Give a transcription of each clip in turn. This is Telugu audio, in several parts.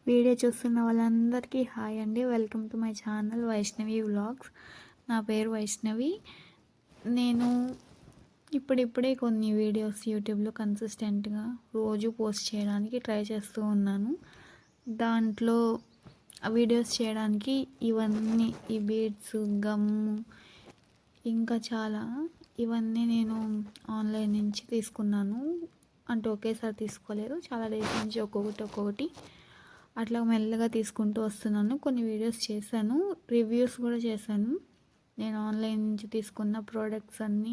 వీడియో చూస్తున్న వాళ్ళందరికీ హాయ్ అండి. Welcome to my channel Vaishnavi vlogs. నా పేరు వైష్ణవి. నేను ఇప్పుడిప్పుడే కొన్ని వీడియోస్ యూట్యూబ్లో కన్సిస్టెంట్గా రోజు పోస్ట్ చేయడానికి ట్రై చేస్తూ ఉన్నాను. దాంట్లో వీడియోస్ చేయడానికి ఇవన్నీ ఈ బీడ్స్, గమ్ము, ఇంకా ఇవన్నీ నేను ఆన్లైన్ నుంచి తీసుకున్నాను. అంటే ఒకేసారి తీసుకోలేదు, చాలా డేస్ నుంచి ఒక్కొక్కటి అట్లా మెల్లగా తీసుకుంటూ వస్తున్నాను. కొన్ని వీడియోస్ చేశాను, రివ్యూస్ కూడా చేశాను. నేను ఆన్లైన్ నుంచి తీసుకున్న ప్రోడక్ట్స్ అన్నీ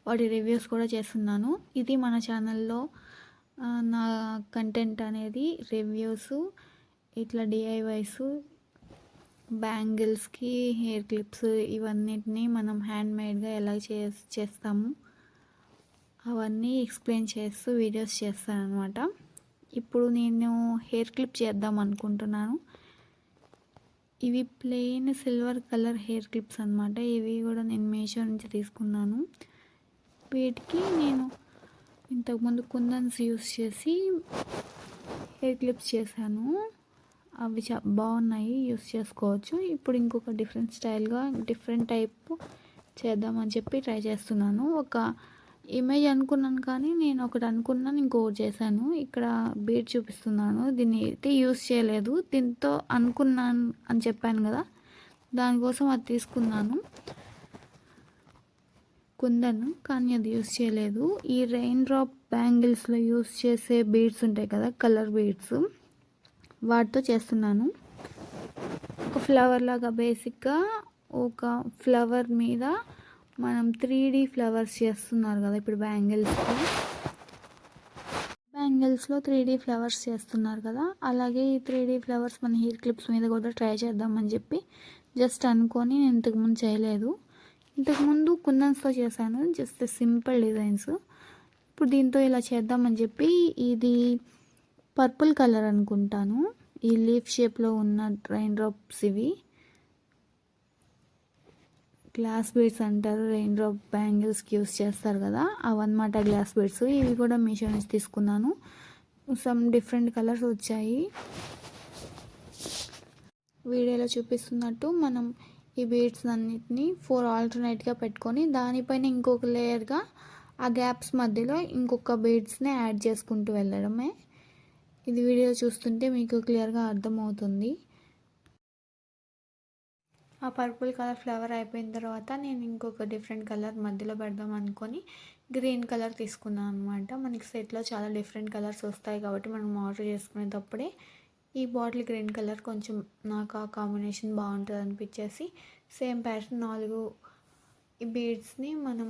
వాటి రివ్యూస్ కూడా చేస్తున్నాను. ఇది మన ఛానల్లో నా కంటెంట్ అనేది రివ్యూస్, ఇట్లా డిఐవైస్, బ్యాంగిల్స్కి హెయిర్ క్లిప్స్, ఇవన్నిటిని మనం హ్యాండ్మేడ్గా ఎలా చేస్తాము అవన్నీ ఎక్స్ప్లెయిన్ చేస్తూ వీడియోస్ చేస్తాను అనమాట. ఇప్పుడు నేను హెయిర్ క్లిప్ చేద్దాం అనుకుంటున్నాను. ఇవి plain silver colour hair clips అనమాట. ఇవి కూడా నేను మీషో నుంచి తీసుకున్నాను. వీటికి నేను ఇంతకుముందు కుందన్స్ యూస్ చేసి హెయిర్ క్లిప్స్ చేశాను. అవి బాగున్నాయి, యూస్ చేసుకోవచ్చు. ఇప్పుడు ఇంకొక డిఫరెంట్ స్టైల్గా డిఫరెంట్ టైప్ చేద్దామని చెప్పి ట్రై చేస్తున్నాను. ఒక ఇమేజ్ అనుకున్నాను, కానీ నేను ఒకటి అనుకున్నాను, ఇంకొకటి చేశాను. ఇక్కడ బీడ్ చూపిస్తున్నాను. దీన్ని అయితే యూస్ చేయలేదు. దీంతో అనుకున్నాను అని చెప్పాను కదా, దానికోసం అది తీసుకున్నాను కుందను, కానీ అది యూస్ చేయలేదు. ఈ రెయిన్ డ్రాప్ బ్యాంగిల్స్లో యూస్ చేసే బీడ్స్ ఉంటాయి కదా, కలర్ బీడ్స్, వాటితో చేస్తున్నాను. ఒక ఫ్లవర్ లాగా, బేసిక్గా ఒక ఫ్లవర్ మీద మనం 3D ఫ్లవర్స్ చేస్తున్నారు కదా ఇప్పుడు బ్యాంగిల్స్లో 3D ఫ్లవర్స్ చేస్తున్నారు కదా, అలాగే ఈ 3D ఫ్లవర్స్ మన హెయిర్ క్లిప్స్ మీద కూడా ట్రై చేద్దామని చెప్పి జస్ట్ అనుకొని నేను ఇంతకుముందు చేయలేదు. ఇంతకుముందు కుందన్స్తో చేశాను, జస్ట్ సింపుల్ డిజైన్స్. ఇప్పుడు దీంతో ఇలా చేద్దామని చెప్పి, ఇది పర్పుల్ కలర్ అనుకుంటాను, ఈ లీఫ్ షేప్లో ఉన్న రెయిన్ డ్రాప్స్, ఇవి గ్లాస్ బీడ్స్ అంటారు. రెయిన్ డ్రాప్ బ్యాంగిల్స్కి యూస్ చేస్తారు కదా, అవన్నమాట గ్లాస్ బీడ్స్. ఇవి కూడా మీషో నుంచి తీసుకున్నాను. సమ్ డిఫరెంట్ కలర్స్ వచ్చాయి. వీడియోలో చూపిస్తున్నట్టు మనం ఈ బీడ్స్ అన్నిటిని 4 ఆల్టర్నేట్గా పెట్టుకొని దానిపైన ఇంకొక లేయర్గా ఆ గ్యాప్స్ మధ్యలో ఇంకొక బీడ్స్ని యాడ్ చేసుకుంటూ వెళ్ళడమే. ఇది వీడియో చూస్తుంటే మీకు క్లియర్గా అర్థమవుతుంది. ఆ పర్పుల్ కలర్ ఫ్లవర్ అయిపోయిన తర్వాత నేను ఇంకొక డిఫరెంట్ కలర్ మధ్యలో పెడదాం అనుకొని గ్రీన్ కలర్ తీసుకున్నాను అనమాట. మనకి సెట్లో చాలా డిఫరెంట్ కలర్స్ వస్తాయి కాబట్టి మనం ఆర్డర్ చేసుకునేటప్పుడే ఈ బాటిల్ గ్రీన్ కలర్ కొంచెం నాకు ఆ కాంబినేషన్ బాగుంటుంది అనిపించేసి సేమ్ ప్యాటర్న్ 4 ఈ బీడ్స్ని మనం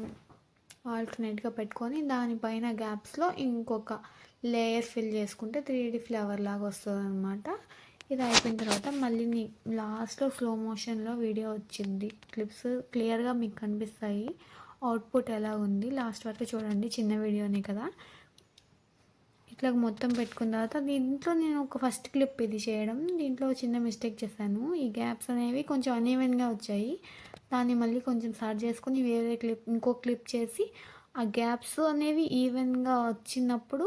ఆల్టర్నేట్గా పెట్టుకొని దానిపైన గ్యాప్స్లో ఇంకొక లేయర్ ఫిల్ చేసుకుంటే 3D ఫ్లవర్ లాగా వస్తుంది అనమాట. ఇది అయిపోయిన తర్వాత మళ్ళీ లాస్ట్లో స్లో మోషన్లో వీడియో వచ్చింది, క్లిప్స్ క్లియర్గా మీకు కనిపిస్తాయి. అవుట్పుట్ ఎలా ఉంది లాస్ట్ వరకు చూడండి, చిన్న వీడియోనే కదా. ఇట్లా మొత్తం పెట్టుకున్న తర్వాత దీంట్లో నేను ఒక ఫస్ట్ క్లిప్ ఇది చేయడం, దీంట్లో చిన్న మిస్టేక్ చేశాను. ఈ గ్యాప్స్ అనేవి కొంచెం అన్ఈవెన్గా వచ్చాయి. దాన్ని మళ్ళీ కొంచెం స్టార్ట్ చేసుకొని వేరే ఇంకో క్లిప్ చేసి ఆ గ్యాప్స్ అనేవి ఈవెన్గా వచ్చినప్పుడు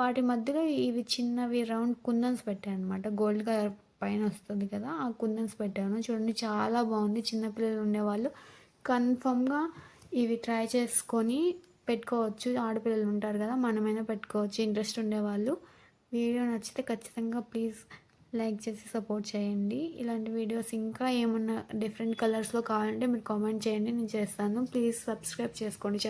వాటి మధ్యలో ఇవి చిన్నవి రౌండ్ కుందన్స్ పెట్టాను అనమాట. గోల్డ్ కలర్ పైన వస్తుంది కదా, ఆ కుందన్స్ పెట్టాను. చూడండి చాలా బాగుంది. చిన్నపిల్లలు ఉండేవాళ్ళు కన్ఫర్మ్గా ఇవి ట్రై చేసుకొని పెట్టుకోవచ్చు. ఆడపిల్లలు ఉంటారు కదా, మనమైనా పెట్టుకోవచ్చు ఇంట్రెస్ట్ ఉండేవాళ్ళు. వీడియో నచ్చితే ఖచ్చితంగా ప్లీజ్ లైక్ చేసి సపోర్ట్ చేయండి. ఇలాంటి వీడియోస్ ఇంకా ఏమన్నా డిఫరెంట్ కలర్స్లో కావాలంటే మీరు కామెంట్ చేయండి, నేను చేస్తాను. ప్లీజ్ సబ్స్క్రైబ్ చేసుకోండి.